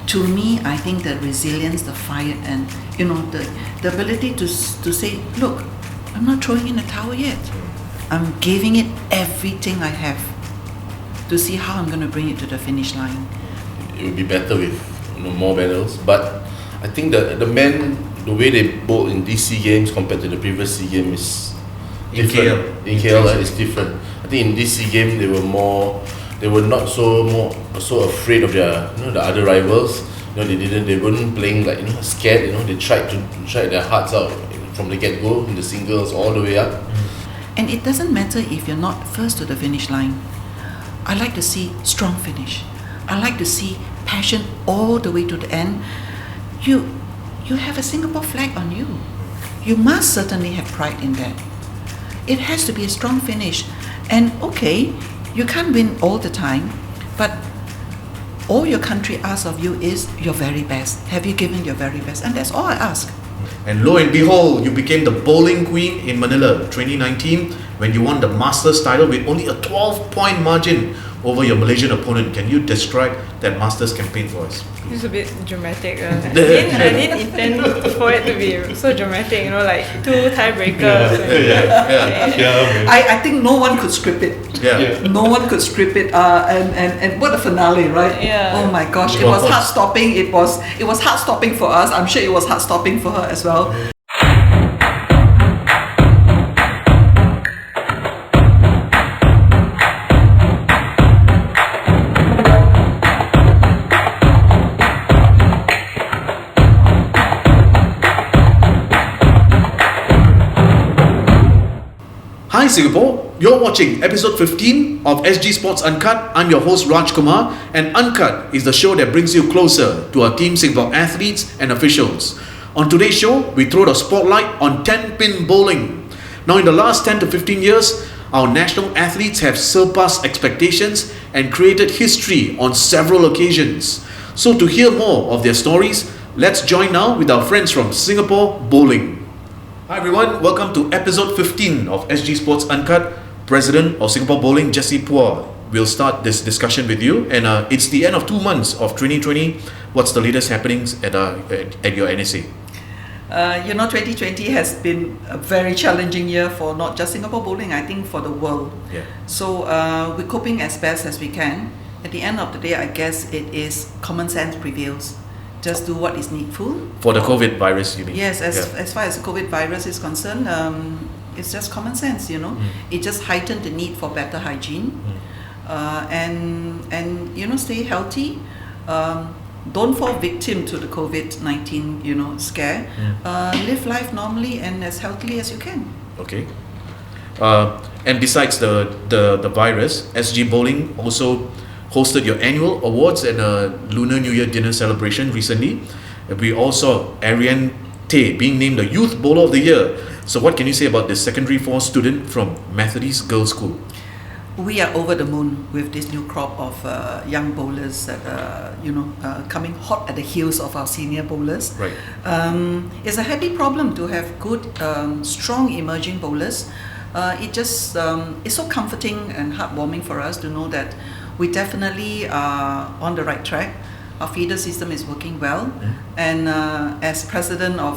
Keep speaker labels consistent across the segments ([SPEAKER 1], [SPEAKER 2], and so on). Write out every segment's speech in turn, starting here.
[SPEAKER 1] to me, I think the resilience, the fire, and the ability to say, look, I'm not throwing in the towel yet. I'm giving it everything I have to see how I'm going to bring it to the finish line.
[SPEAKER 2] It will be better with more medals, but I think that the men, the way they bowl in these SEA Games compared to the previous SEA Game is different. In KL, it's different. I think in this SEA Game they were not so afraid of their the other rivals. They weren't playing like scared. They tried their hearts out from the get-go in the singles all the way up.
[SPEAKER 1] And it doesn't matter if you're not first to the finish line. I like to see strong finish. I like to see passion all the way to the end. You have a Singapore flag on you. You must certainly have pride in that. It has to be a strong finish. And okay, you can't win all the time, but all your country asks of you is your very best. Have you given your very best? And that's all I ask.
[SPEAKER 3] And lo and behold, you became the bowling queen in Manila 2019 when you won the Masters title with only a 12-point margin over your Malaysian opponent. Can you describe that Masters campaign for us?
[SPEAKER 4] It's a bit dramatic. I didn't intend for it to be so dramatic, like 2 tiebreakers.
[SPEAKER 1] I think no one could script it. No one could script it. And what a finale, right?
[SPEAKER 4] Yeah.
[SPEAKER 1] Oh my gosh, it was heart stopping. It was heart stopping for us. I'm sure it was heart stopping for her as well.
[SPEAKER 3] Hi Singapore, you're watching episode 15 of SG Sports Uncut. I'm your host Raj Kumar, and Uncut is the show that brings you closer to our Team Singapore athletes and officials. On today's show, we throw the spotlight on 10-pin bowling. Now in the last 10 to 15 years, our national athletes have surpassed expectations and created history on several occasions. So to hear more of their stories, let's join now with our friends from Singapore Bowling. Hi everyone, welcome to episode 15 of SG Sports Uncut. President of Singapore Bowling, Jessie Phua, will start this discussion with you. And it's the end of 2 months of 2020. What's the latest happenings at your NSA?
[SPEAKER 1] 2020 has been a very challenging year for not just Singapore Bowling, I think for the world.
[SPEAKER 3] Yeah.
[SPEAKER 1] So we're coping as best as we can. At the end of the day, I guess it is common sense prevails. Just do what is needful.
[SPEAKER 3] For the COVID virus, you mean?
[SPEAKER 1] Yes, as far as the COVID virus is concerned, it's just common sense, It just heightened the need for better hygiene. And stay healthy. Don't fall victim to the COVID-19, scare. Live life normally and as healthily as you can.
[SPEAKER 3] Okay. And besides the virus, SG Bowling also hosted your annual awards and a Lunar New Year dinner celebration recently. We also saw Ariane Tay being named the Youth Bowler of the Year. So what can you say about this secondary 4 student from Methodist Girls' School?
[SPEAKER 1] We are over the moon with this new crop of young bowlers that coming hot at the heels of our senior bowlers.
[SPEAKER 3] Right.
[SPEAKER 1] It's a happy problem to have good, strong emerging bowlers. It's so comforting and heartwarming for us to know that we definitely are on the right track. Our feeder system is working well, and as president of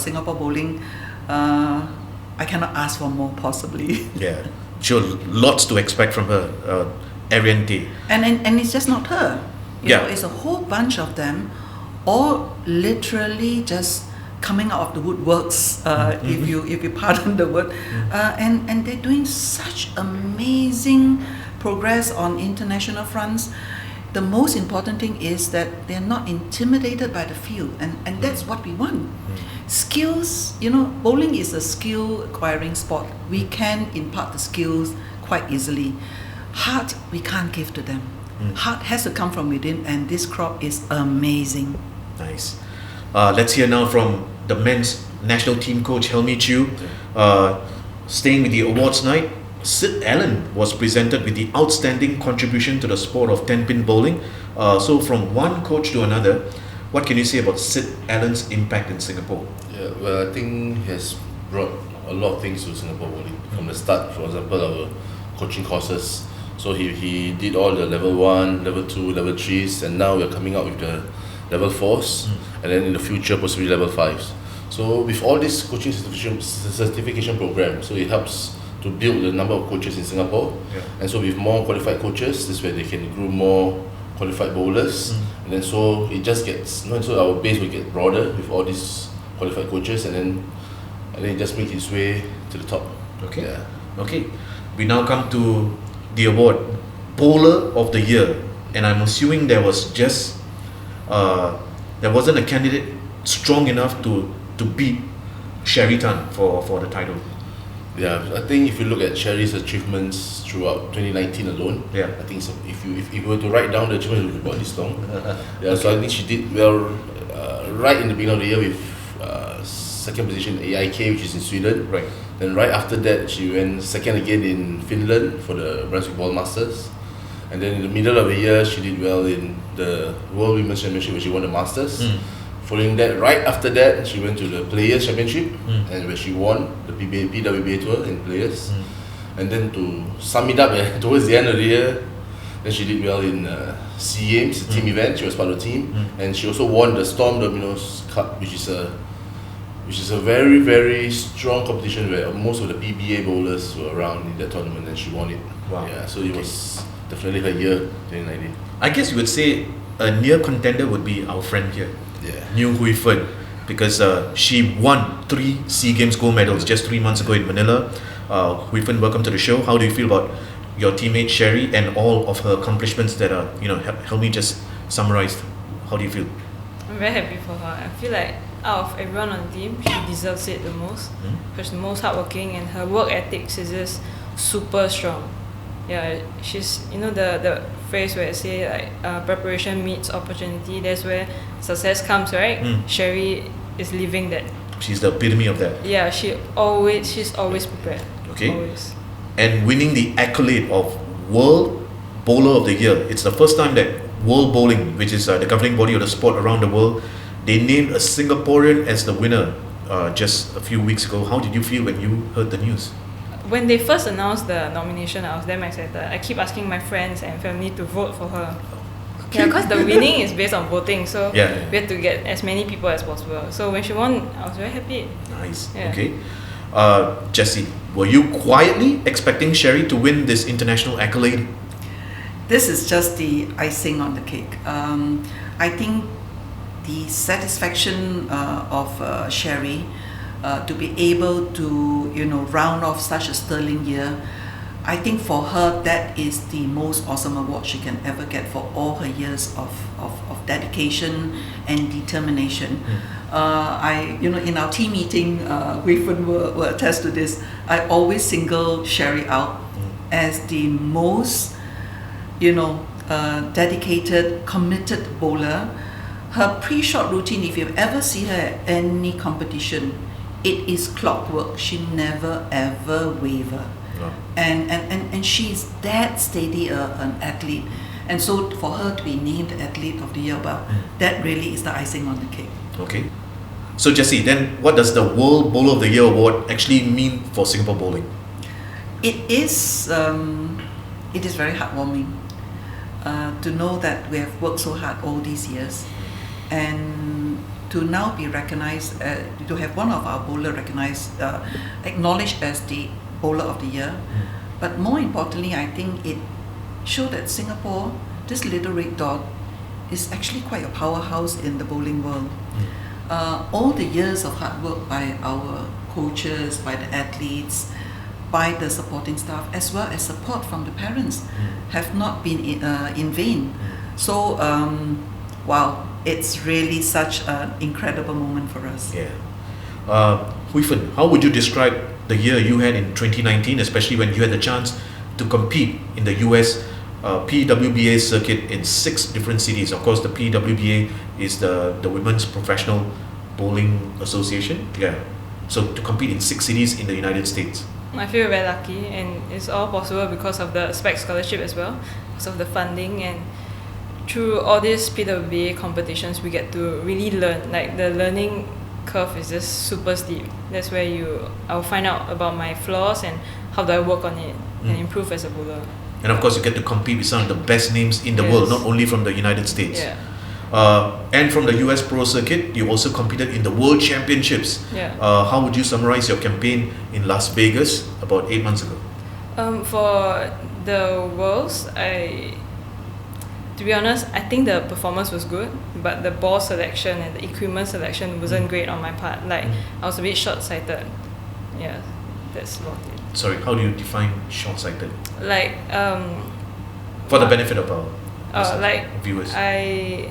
[SPEAKER 1] Singapore Bowling, I cannot ask for more possibly.
[SPEAKER 3] Yeah, sure, lots to expect from her, Ariane Tay. And
[SPEAKER 1] it's just not her. It's a whole bunch of them, all literally just coming out of the woodworks, if you pardon the word, and they're doing such amazing progress on international fronts. The most important thing is that they're not intimidated by the field, and that's what we want. Skills, bowling is a skill acquiring sport. We can impart the skills quite easily. Heart, we can't give to them. Heart has to come from within, and this crop is amazing.
[SPEAKER 3] Nice. Let's hear now from the men's national team coach, Helmi Chew. Staying with the awards night, Sid Allen was presented with the outstanding contribution to the sport of 10-pin bowling. So from one coach to another, what can you say about Sid Allen's impact in Singapore?
[SPEAKER 2] Yeah, well, I think he has brought a lot of things to Singapore bowling. From the start, for example, our coaching courses. So he did all the level 1, level 2, level 3s, and now we're coming out with the level 4s, and then in the future possibly level 5s. So with all this coaching certification program, so it helps to build the number of coaches in Singapore, and so with more qualified coaches, this way they can groom more qualified bowlers, and then so it just gets, so our base will get broader with all these qualified coaches, and then it just makes its way to the top.
[SPEAKER 3] Okay.
[SPEAKER 2] Yeah.
[SPEAKER 3] Okay. We now come to the award, Bowler of the Year, and I'm assuming there was just there wasn't a candidate strong enough to beat Cherie Tan for the title.
[SPEAKER 2] Yeah, I think if you look at Cherie's achievements throughout 2019 alone, I think so, if you were to write down the achievements, it would be about this long. So I think she did well right in the beginning of the year with second position AIK, which is in Sweden.
[SPEAKER 3] Right.
[SPEAKER 2] Then right after that, she went second again in Finland for the Brunswick Ball Masters. And then in the middle of the year, she did well in the World Women's Championship where she won the Masters. Following that, right after that, she went to the Players Championship and where she won the PWBA Tour in Players. And then to sum it up, towards the end of the year, then she did well in SEA Games, the team event. She was part of the team, and she also won the Storm Dominoes Cup, which is a very, very strong competition where most of the PBA bowlers were around in that tournament, and she won it.
[SPEAKER 3] Wow.
[SPEAKER 2] Yeah, so it was definitely her year, 2019.
[SPEAKER 3] I guess you would say a near contender would be our friend here, New Hui Fen, because she won 3 SEA Games gold medals just 3 months ago in Manila. Hui Fen, welcome to the show. How do you feel about your teammate Cherie and all of her accomplishments that are, help me just summarize. How do you feel?
[SPEAKER 4] I'm very happy for her. I feel like out of everyone on the team, she deserves it the most. She's the most hardworking, and her work ethics is just super strong. Yeah, she's the phrase where it say like preparation meets opportunity. That's where success comes, right? Cherie is living that.
[SPEAKER 3] She's the epitome of that.
[SPEAKER 4] Yeah, she's always prepared.
[SPEAKER 3] Okay.
[SPEAKER 4] Always.
[SPEAKER 3] And winning the accolade of World Bowler of the Year. It's the first time that World Bowling, which is the governing body of the sport around the world, they named a Singaporean as the winner just a few weeks ago. How did you feel when you heard the news?
[SPEAKER 4] When they first announced the nomination, I was damn excited. I keep asking my friends and family to vote for her. Yeah, because the winning is based on voting, so we had to get as many people as possible. So when she won, I was very happy.
[SPEAKER 3] Nice.
[SPEAKER 4] Yeah.
[SPEAKER 3] Okay. Jessie, were you quietly expecting Cherie to win this international accolade?
[SPEAKER 1] This is just the icing on the cake. I think the satisfaction of Cherie to be able to round off such a sterling year, I think for her that is the most awesome award she can ever get for all her years of dedication and determination. In our team meeting, Hui Fen will attest to this. I always single Cherie out as the most dedicated, committed bowler. Her pre-shot routine, if you ever see her at any competition, it is clockwork. She never ever waver. And she's that steady an athlete. And so for her to be named Athlete of the Year, well, that really is the icing on the cake.
[SPEAKER 3] Okay. So Jessie, then what does the World Bowler of the Year award actually mean for Singapore bowling?
[SPEAKER 1] It is very heartwarming to know that we have worked so hard all these years, and to now be recognized, to have one of our bowler recognized, acknowledged as the Bowler of the Year. But more importantly, I think it showed that Singapore, this little red dot, is actually quite a powerhouse in the bowling world. All the years of hard work by our coaches, by the athletes, by the supporting staff, as well as support from the parents, have not been in vain. So, wow, it's really such an incredible moment for us.
[SPEAKER 3] Yeah. Hui Fen, how would you describe the year you had in 2019, especially when you had the chance to compete in the US PWBA circuit in 6 different cities? Of course, the PWBA is the Women's Professional Bowling Association. Yeah. So to compete in 6 cities in the United States.
[SPEAKER 4] I feel very lucky, and it's all possible because of the SPEC scholarship as well, because of the funding, and through all these PWBA competitions we get to really learn. Like the learning curve is just super steep. That's where I'll find out about my flaws and how do I work on it and improve as a bowler.
[SPEAKER 3] And of course you get to compete with some of the best names in the world, not only from the United States.
[SPEAKER 4] Yeah.
[SPEAKER 3] And from the US Pro Circuit, you also competed in the World Championships.
[SPEAKER 4] Yeah.
[SPEAKER 3] How would you summarize your campaign in Las Vegas about 8 months ago?
[SPEAKER 4] For the Worlds, to be honest, I think the performance was good, but the ball selection and the equipment selection wasn't great on my part. Like, I was a bit short-sighted. Yeah, that's about it.
[SPEAKER 3] Sorry, how do you define short-sighted?
[SPEAKER 4] Like,
[SPEAKER 3] For the benefit of our viewers.
[SPEAKER 4] I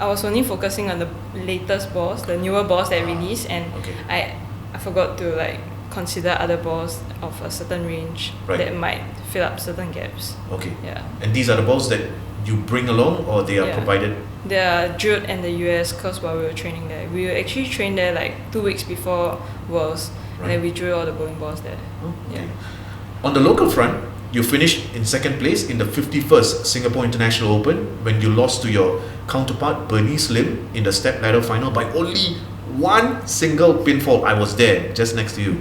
[SPEAKER 4] was only focusing on the latest balls, the newer balls that release, and
[SPEAKER 3] Okay.
[SPEAKER 4] I forgot to like consider other balls of a certain range that might fill up certain gaps.
[SPEAKER 3] Okay.
[SPEAKER 4] Yeah.
[SPEAKER 3] And these are the balls that you bring along, or they are
[SPEAKER 4] Yeah.
[SPEAKER 3] provided?
[SPEAKER 4] They are drilled in the US because while we were training there. We were actually trained there like 2 weeks before Worlds, and then we drew all the bowling balls there.
[SPEAKER 3] Oh, okay.
[SPEAKER 4] Yeah.
[SPEAKER 3] On the local front, you finished in second place in the 51st Singapore International Open when you lost to your counterpart Bernice Lim in the step ladder final by only one single pinfall. I was there, just next to you.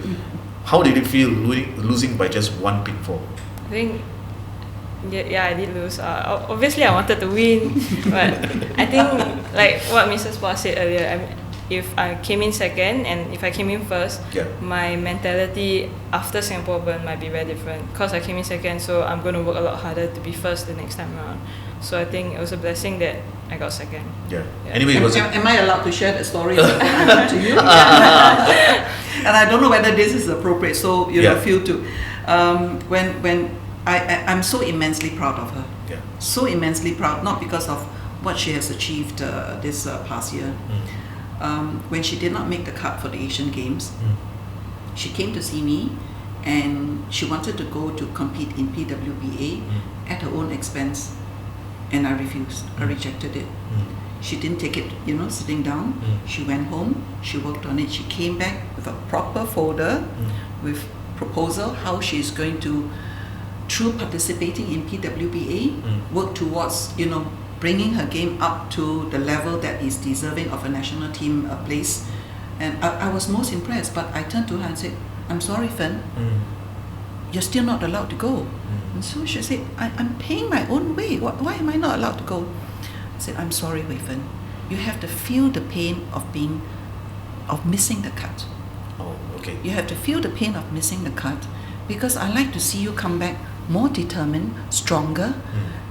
[SPEAKER 3] How did it feel losing by just one pinfall?
[SPEAKER 4] I think, I did lose. Obviously, I wanted to win, but I think, like what Mrs. Phua said earlier, if I came in second and if I came in first, my mentality after Singapore Open might be very different. Because I came in second, so I'm going to work a lot harder to be first the next time around. So I think it was a blessing that I got second.
[SPEAKER 3] Yeah. Anyway, it was
[SPEAKER 1] am I allowed to share the story of what happened to you? And I don't know whether this is appropriate, so feel to. When I'm so immensely proud of her.
[SPEAKER 3] Yeah.
[SPEAKER 1] So immensely proud, not because of what she has achieved this past year. When she did not make the cut for the Asian Games, she came to see me and she wanted to go to compete in PWBA at her own expense, and I refused. I rejected it. She didn't take it, sitting down. She went home, she worked on it, she came back with a proper folder with proposal how she's going to, through participating in PWBA, work towards, bringing her game up to the level that is deserving of a national team place. And I was most impressed, but I turned to her and said, I'm sorry, Fen, you're still not allowed to go. And so she said, I'm paying my own way. Why am I not allowed to go? I said, I'm sorry, Wei Fen. You have to feel the pain of missing the cut.
[SPEAKER 3] Oh, okay.
[SPEAKER 1] You have to feel the pain of missing the cut, because I like to see you come back more determined, stronger.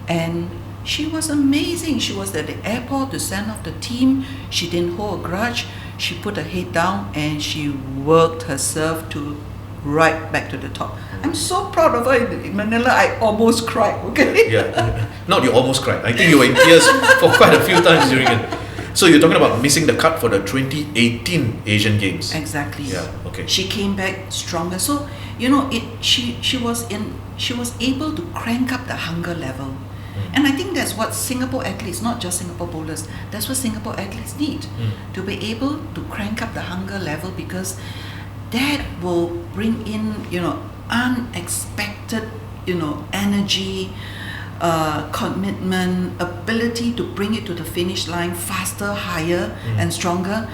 [SPEAKER 1] And she was amazing. She was at the airport to send off the team. She didn't hold a grudge. She put her head down and she worked herself to right back to the top. I'm so proud of her. In Manila, I almost cried. Okay.
[SPEAKER 3] Yeah. Not you almost cried. I think you were in tears for quite a few times during it. So you're talking about missing the cut for the 2018 Asian Games.
[SPEAKER 1] Exactly.
[SPEAKER 3] Yeah. Okay.
[SPEAKER 1] She came back stronger. So she was able to crank up the hunger level. And I think that's what Singapore athletes, not just Singapore bowlers, that's what Singapore athletes need, to be able to crank up the hunger level, because that will bring in, unexpected, energy, commitment, ability to bring it to the finish line faster, higher, and stronger.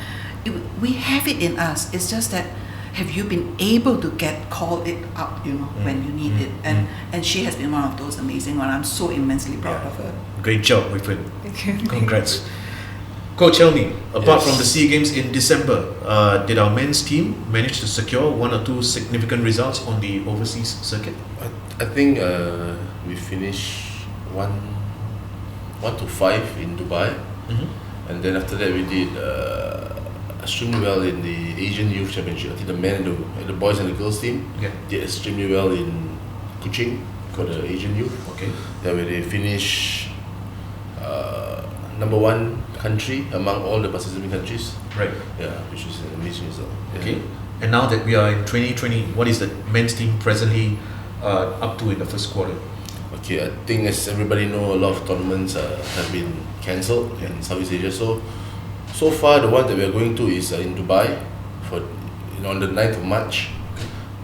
[SPEAKER 1] We have it in us. It's just that, have you been able to call it up, when you need it? And she has been one of those amazing ones. I'm so immensely proud of her.
[SPEAKER 3] Great job, Wei Fen.
[SPEAKER 4] Thank you.
[SPEAKER 3] Congrats. Coach, tell me, apart from the SEA Games in December, did our men's team manage to secure one or two significant results on the overseas circuit?
[SPEAKER 2] I think we finished 1 to 5 in Dubai, and then after that we did extremely well in the Asian Youth Championship. I think the men and the boys and the girls team did extremely well in Kuching for the Asian Youth.
[SPEAKER 3] Okay.
[SPEAKER 2] Where they finished number 1 country among all the participating countries.
[SPEAKER 3] Right.
[SPEAKER 2] Yeah, which is an amazing result. Yeah.
[SPEAKER 3] Okay. And now that we are in 2020, what is the men's team presently up to in the first quarter?
[SPEAKER 2] Okay, I think as everybody know, a lot of tournaments have been cancelled in Southeast Asia. So far, the one that we are going to is in Dubai on the 9th of March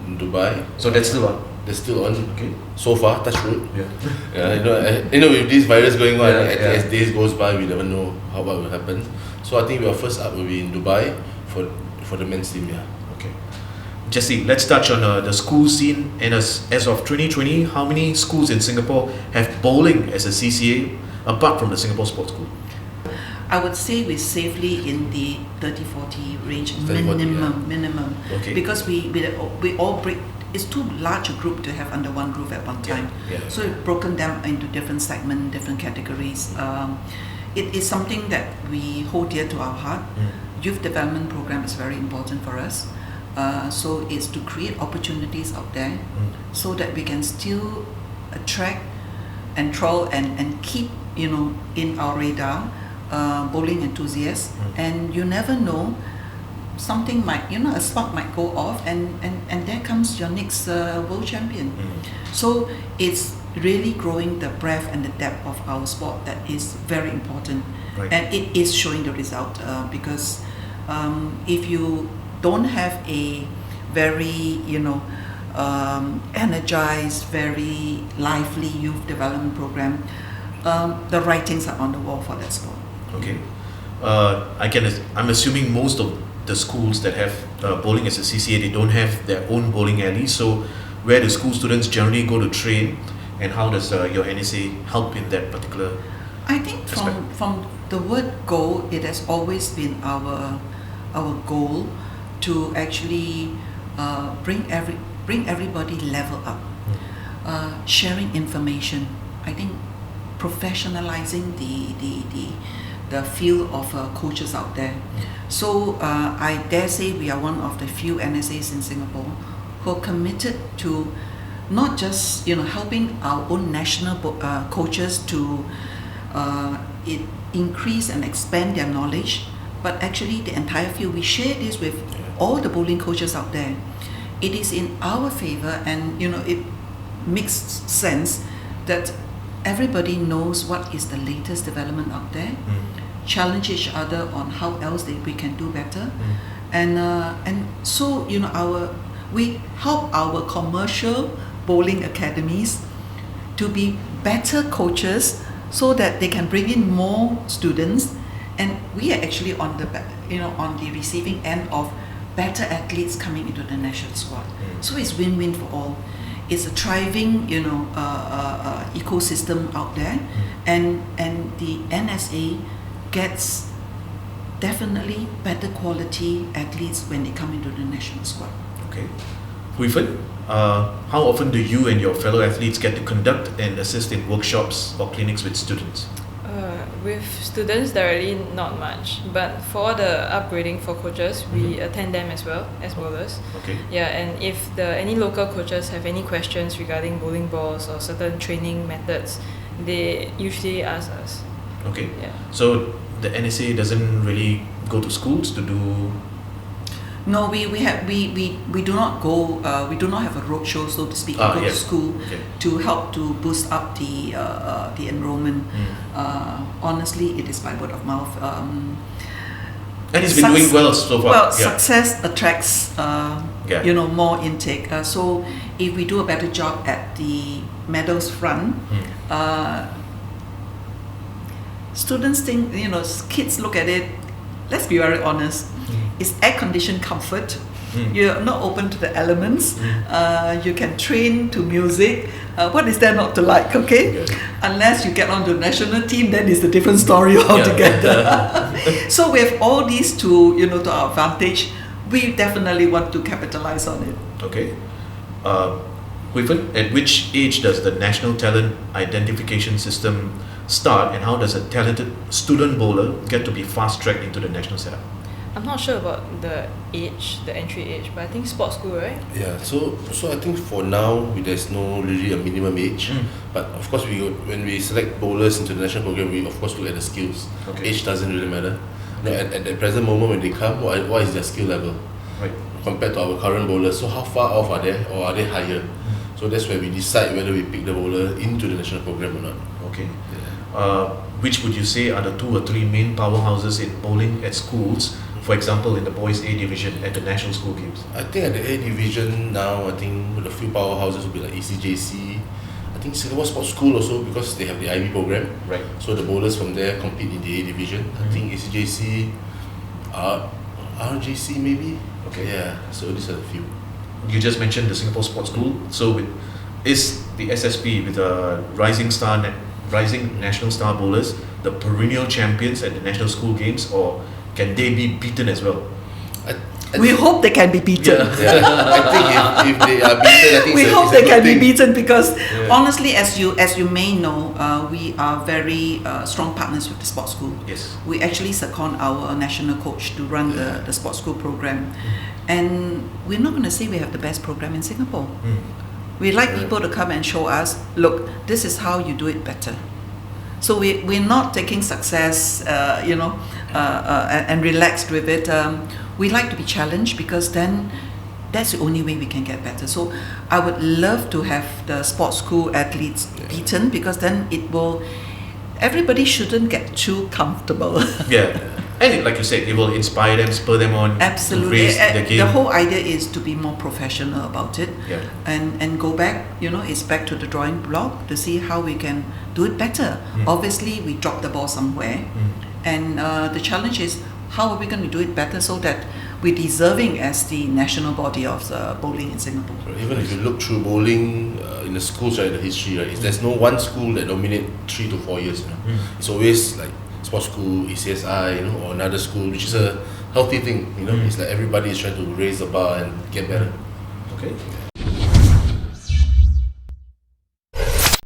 [SPEAKER 2] in Dubai.
[SPEAKER 3] So that's still on?
[SPEAKER 2] That's still on.
[SPEAKER 3] Okay.
[SPEAKER 2] So far, touch wood.
[SPEAKER 3] Yeah.
[SPEAKER 2] With this virus going on,
[SPEAKER 3] as
[SPEAKER 2] days goes by, we never know what will happen. So I think our first up will be in Dubai for the men's team. Yeah.
[SPEAKER 3] Okay. Jessie, let's touch on the school scene. And as of 2020, how many schools in Singapore have bowling as a CCA apart from the Singapore Sports School?
[SPEAKER 1] I would say we're safely in the 30-40 range
[SPEAKER 2] 30-40,
[SPEAKER 1] minimum.
[SPEAKER 3] Okay.
[SPEAKER 1] Because we all break. It's too large a group to have under one roof at one time.
[SPEAKER 3] Yeah.
[SPEAKER 1] So we've broken them into different segments, different categories. It is something that we hold dear to our heart. Youth development program is very important for us. So it's to create opportunities out there so that we can still attract, enthrall and keep, in our radar bowling enthusiasts. And you never know, something might, a spark might go off and there comes your next world champion. So it's really growing the breadth and the depth of our sport that is very important.
[SPEAKER 3] Right.
[SPEAKER 1] And it is showing the result because if you don't have a very, energized, very lively youth development program, the writings are on the wall for that sport.
[SPEAKER 3] Okay. I'm assuming most of the schools that have bowling as a CCA, they don't have their own bowling alley. So where do school students generally go to train, and how does your NSA help in that particular
[SPEAKER 1] I think from the word goal, it has always been our goal to actually bring everybody level up, sharing information. I think professionalizing the field of coaches out there. So I dare say we are one of the few NSAs in Singapore who are committed to not just helping our own national coaches to increase and expand their knowledge, but actually the entire field. We share this with all the bowling coaches out there. It is in our favor, and it makes sense that everybody knows what is the latest development out there, challenge each other on how else we can do better, and so we help our commercial bowling academies to be better coaches so that they can bring in more students, and we are actually on the receiving end of better athletes coming into the national squad. So it's win-win for all. It's a thriving ecosystem out there, and the NSA gets definitely better quality athletes when they come into the national squad.
[SPEAKER 3] Okay. Hui Fen, how often do you and your fellow athletes get to conduct and assist in workshops or clinics with students?
[SPEAKER 4] With students directly, not much, but for the upgrading for coaches, we attend them as well as bowlers.
[SPEAKER 3] Okay.
[SPEAKER 4] Yeah, and if any local coaches have any questions regarding bowling balls or certain training methods, they usually ask us.
[SPEAKER 3] Okay.
[SPEAKER 4] Yeah.
[SPEAKER 3] So the NSA doesn't really go to schools to do.
[SPEAKER 1] No, we do not go. We do not have a roadshow, so to speak. We go to school to help to boost up the enrollment. Honestly, it is by word of mouth.
[SPEAKER 3] And it's been doing well so far.
[SPEAKER 1] Well, success attracts more intake. So if we do a better job at the medals front, students think, kids look at it. Let's be very honest. It's air-conditioned comfort. You're not open to the elements. You can train to music. What is there not to like, okay? Unless you get onto the national team, then it's a different story altogether. So we have all these to our advantage. We definitely want to capitalize on it.
[SPEAKER 3] Okay. Hui Fen, at which age does the National Talent Identification System start, and how does a talented student bowler get to be fast-tracked into the national setup?
[SPEAKER 4] I'm not sure about the entry age, but I think sports school, right?
[SPEAKER 2] Yeah, so I think for now there's no really a minimum age, but of course when we select bowlers into the national program, we of course look at the skills.
[SPEAKER 3] Okay.
[SPEAKER 2] Age doesn't really matter. At the present moment when they come, what is their skill level compared to our current bowlers? So how far off are they, or are they higher? So that's where we decide whether we pick the bowler into the national program or not.
[SPEAKER 3] Okay. Which would you say are the 2 or 3 main powerhouses in bowling at schools? For example, in the boys A division at the national school games.
[SPEAKER 2] I think at the A division now, I think the few powerhouses will be like ECJC. I think Singapore Sports School also, because they have the IB program.
[SPEAKER 3] Right.
[SPEAKER 2] So the bowlers from there compete in the A division. I think ECJC, RJC maybe.
[SPEAKER 3] Okay.
[SPEAKER 2] Yeah. So these are the few.
[SPEAKER 3] You just mentioned the Singapore Sports School. So is the SSP with rising national star bowlers the perennial champions at the national school games, or can they be beaten as well?
[SPEAKER 1] We hope they can be beaten.
[SPEAKER 2] Yeah. I think if they are beaten, I think
[SPEAKER 1] We
[SPEAKER 2] it's
[SPEAKER 1] hope
[SPEAKER 2] a
[SPEAKER 1] they can
[SPEAKER 2] good
[SPEAKER 1] be
[SPEAKER 2] thing.
[SPEAKER 1] beaten because
[SPEAKER 2] Yeah.
[SPEAKER 1] honestly, as you may know, we are very strong partners with the sports school.
[SPEAKER 3] Yes.
[SPEAKER 1] We actually second our national coach to run the sports school program, and we're not going to say we have the best program in Singapore. We like people to come and show us, look, this is how you do it better. So we're not taking success, and relaxed with it. We like to be challenged because then that's the only way we can get better. So I would love to have the sports school athletes beaten because then everybody shouldn't get too comfortable.
[SPEAKER 3] Yeah. And like you said, it will inspire them, spur them on,
[SPEAKER 1] Absolutely.
[SPEAKER 3] raise the game.
[SPEAKER 1] The whole idea is to be more professional about it,
[SPEAKER 3] Yeah.
[SPEAKER 1] and go back. It's back to the drawing board to see how we can do it better. Obviously, we dropped the ball somewhere, and the challenge is how are we going to do it better so that we're deserving as the national body of bowling in Singapore.
[SPEAKER 2] Even if you look through bowling in the schools, right, the history, right, there's no one school that dominate 3 to 4 years. It's always like sports school, ACSI, or another school, which is a healthy thing. It's like everybody is trying to raise the bar and get better.
[SPEAKER 3] Okay.